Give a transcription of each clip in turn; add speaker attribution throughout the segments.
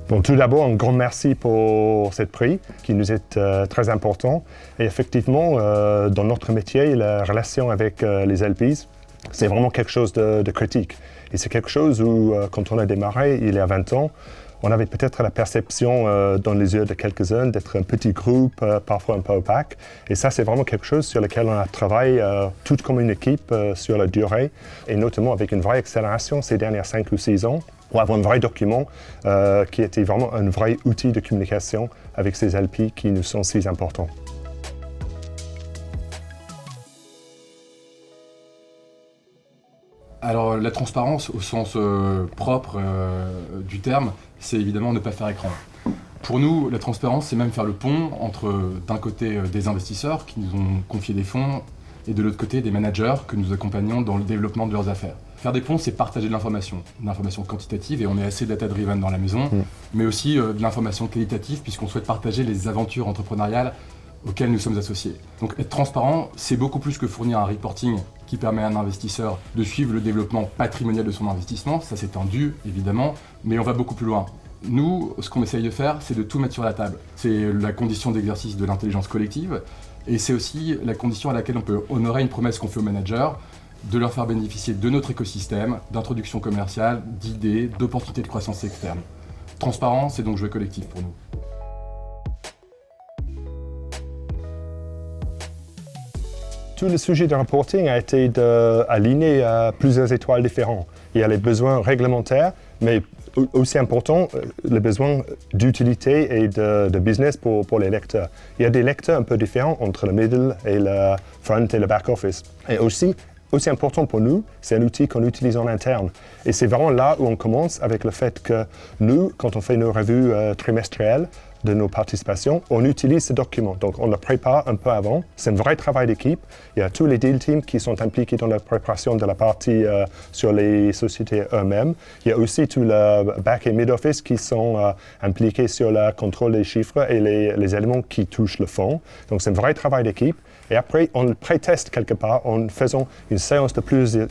Speaker 1: Bon, tout d'abord, un grand merci pour ce prix qui nous est très important. Et effectivement, dans notre métier, la relation avec les LPs, c'est vraiment quelque chose de critique. Et c'est quelque chose où, quand on a démarré il y a 20 ans, on avait peut-être la perception dans les yeux de quelques-uns d'être un petit groupe, parfois un peu opaque. Et ça, c'est vraiment quelque chose sur lequel on a travaillé toute comme une équipe sur la durée, et notamment avec une vraie accélération ces dernières 5 ou 6 ans, pour avoir un vrai document qui était vraiment un vrai outil de communication avec ces LP qui nous sont si importants.
Speaker 2: Alors la transparence au sens propre du terme, c'est évidemment ne pas faire écran. Pour nous, la transparence, c'est même faire le pont entre d'un côté des investisseurs qui nous ont confié des fonds et de l'autre côté des managers que nous accompagnons dans le développement de leurs affaires. Faire des ponts, c'est partager de l'information quantitative, et on est assez data-driven dans la maison, mais aussi de l'information qualitative puisqu'on souhaite partager les aventures entrepreneuriales auxquelles nous sommes associés. Donc être transparent, c'est beaucoup plus que fournir un reporting qui permet à un investisseur de suivre le développement patrimonial de son investissement, ça c'est un dû évidemment, mais on va beaucoup plus loin. Nous, ce qu'on essaye de faire, c'est de tout mettre sur la table. C'est la condition d'exercice de l'intelligence collective, et c'est aussi la condition à laquelle on peut honorer une promesse qu'on fait aux managers, de leur faire bénéficier de notre écosystème, d'introduction commerciale, d'idées, d'opportunités de croissance externe. Transparent, c'est donc jouer collectif pour nous.
Speaker 1: Tout le sujet de reporting a été aligné à plusieurs étoiles différentes. Il y a les besoins réglementaires, mais aussi important, les besoins d'utilité et de business pour les lecteurs. Il y a des lecteurs un peu différents entre le middle et le front et le back office. Et aussi important pour nous, c'est un outil qu'on utilise en interne. Et c'est vraiment là où on commence avec le fait que nous, quand on fait nos revues trimestrielles de nos participations, on utilise ce document. Donc on le prépare un peu avant. C'est un vrai travail d'équipe. Il y a tous les deal teams qui sont impliqués dans la préparation de la partie sur les sociétés eux-mêmes. Il y a aussi tout le back et mid office qui sont impliqués sur le contrôle des chiffres et les éléments qui touchent le fond. Donc c'est un vrai travail d'équipe. Et après, on le pré-teste quelque part en faisant une séance de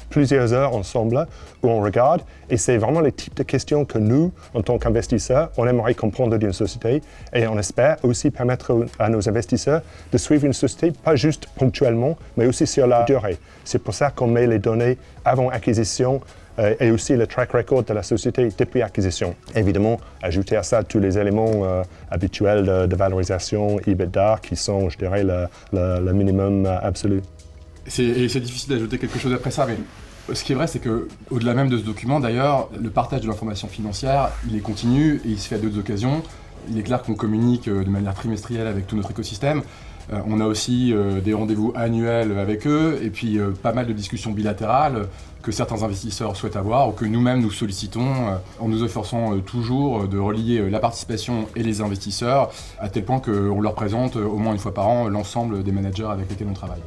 Speaker 1: plusieurs heures ensemble où on regarde. Et c'est vraiment les types de questions que nous, en tant qu'investisseurs, on aimerait comprendre d'une société. Et on espère aussi permettre à nos investisseurs de suivre une société, pas juste ponctuellement, mais aussi sur la durée. C'est pour ça qu'on met les données avant acquisition et aussi le track record de la société depuis acquisition. Évidemment, ajouter à ça tous les éléments habituels de valorisation, EBITDA, qui sont, je dirais, le minimum absolu.
Speaker 2: C'est difficile d'ajouter quelque chose après ça, mais ce qui est vrai, c'est qu'au-delà même de ce document, d'ailleurs, le partage de l'information financière, il est continu et il se fait à d'autres occasions. Il est clair qu'on communique de manière trimestrielle avec tout notre écosystème. On a aussi des rendez-vous annuels avec eux et puis pas mal de discussions bilatérales que certains investisseurs souhaitent avoir ou que nous-mêmes nous sollicitons en nous efforçant toujours de relier la participation et les investisseurs à tel point qu'on leur présente au moins une fois par an l'ensemble des managers avec lesquels on travaille.